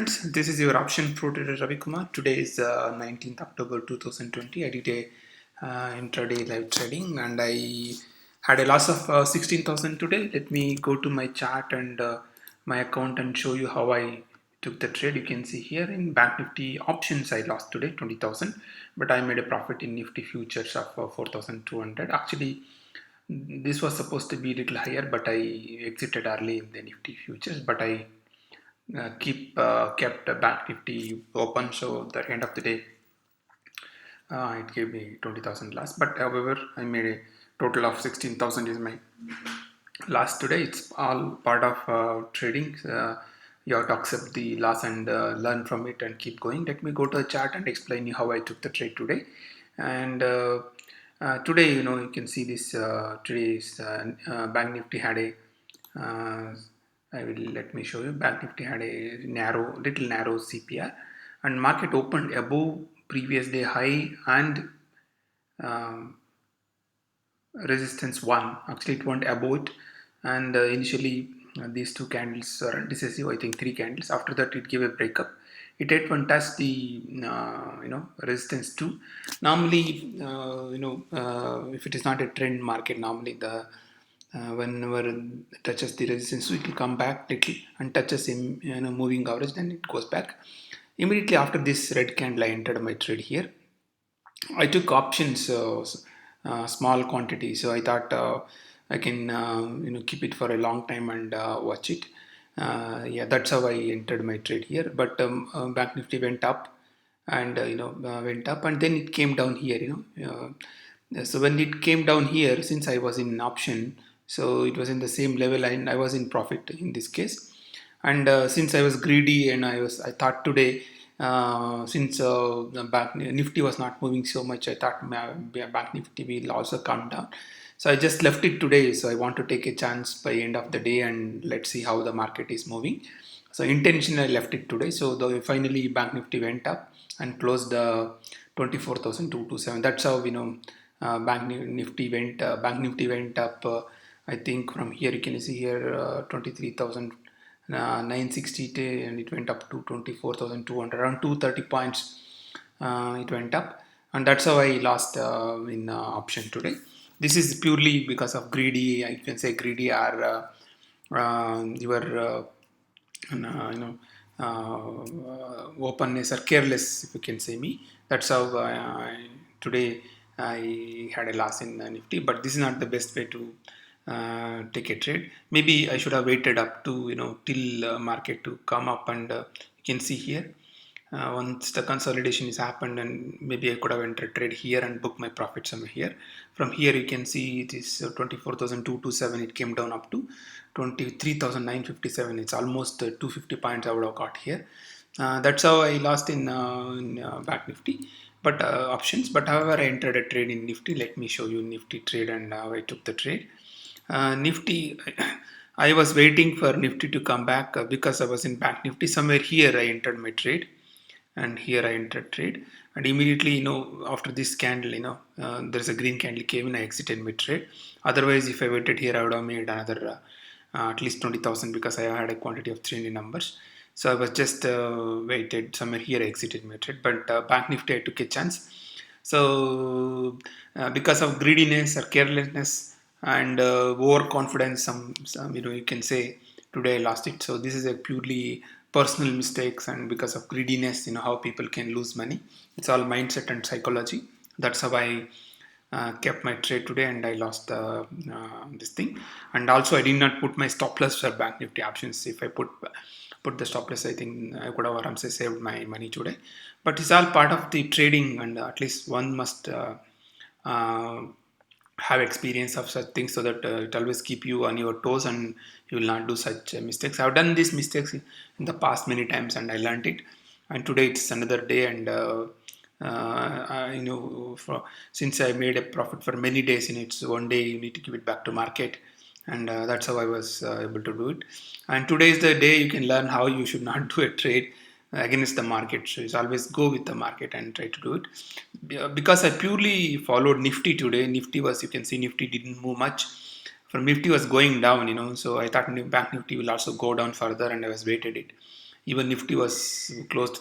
friends, this is your option pro trader Ravi Kumar. Today is 19th October 2020. I did a intraday live trading and I had a loss of 16,000 today. Let me go to my chart and my account and show you how I took the trade. You can see here in Bank Nifty options I lost today 20,000, but I made a profit in Nifty futures of 4,200. Actually, this was supposed to be a little higher, but I exited early in the Nifty futures, but I kept Bank Nifty open, so the end of the day it gave me 20,000 loss. But however, I made a total of 16,000 is my loss today. It's all part of trading. You have to accept the loss and learn from it and keep going. Let me go to the chart and explain you how I took the trade today. And today, you can see this. Today's Bank Nifty had a let me show you. Bank Nifty had a little narrow CPR, and market opened above previous day high and um, resistance 1. Actually, it went above it, and initially these two candles are decisive. I think 3 candles. After that, it gave a breakup. It had one touch the resistance 2. Normally, if it is not a trend market, normally the whenever it touches the resistance, so it will come back little and touches in moving average, then it goes back. Immediately after this red candle, I entered my trade here. I took options, small quantity, so I thought I can keep it for a long time and watch it. Yeah, that's how I entered my trade here. But Bank Nifty went up, and went up, and then it came down here. So when it came down here, since I was in option, so it was in the same level, and I was in profit in this case. And since I was greedy and I thought today, since the Bank Nifty was not moving so much, I thought Bank Nifty will also come down. So I just left it today. So I want to take a chance by end of the day and let's see how the market is moving. So intentionally I left it today. So finally Bank Nifty went up and closed 24,227. That's how Bank Nifty went up. I think from here you can see here 23,960, and it went up to 24,200, around 230 points. It went up, and that's how I lost in option today. This is purely because of greedy. I can say greedy or your openness or careless, if you can say me. That's how today I had a loss in Nifty, but this is not the best way to take a trade. Maybe I should have waited up to till market to come up, and you can see here once the consolidation is happened, and maybe I could have entered trade here and booked my profit somewhere here. From here you can see it is 24,227. It came down up to 23,957. It's almost 250 points I would have got here. That's how I lost in Bank Nifty, but options. But however, I entered a trade in Nifty. Let me show you Nifty trade and how I took the trade. Nifty, I was waiting for Nifty to come back because I was in Bank Nifty. Somewhere here I entered my trade, and here I entered trade, and immediately after this candle, there's a green candle came in, I exited my trade. Otherwise, if I waited here, I would have made another at least 20,000 because I had a quantity of 300 numbers. So I was just waited somewhere here, I exited my trade. But Bank Nifty, I took a chance. So because of greediness or carelessness and overconfidence, some you can say today I lost it. So this is a purely personal mistakes, and because of greediness, how people can lose money. It's all mindset and psychology. That's how I kept my trade today, and I lost this thing. And also I did not put my stop loss for Bank Nifty options. If I put the stop loss, I think I could have saved my money today. But it's all part of the trading, and at least one must have experience of such things, so that it always keep you on your toes and you will not do such mistakes. I've done these mistakes in the past many times, and I learned it. And today it's another day, and since I made a profit for many days in it, so one day you need to give it back to market, and that's how I was able to do it. And today is the day you can learn how you should not do a trade against the market. So it's always go with the market and try to do it. Because I purely followed Nifty today. Nifty was, you can see Nifty didn't move much. From Nifty was going down, so I thought Bank Nifty will also go down further, and I was waited it. even Nifty was closed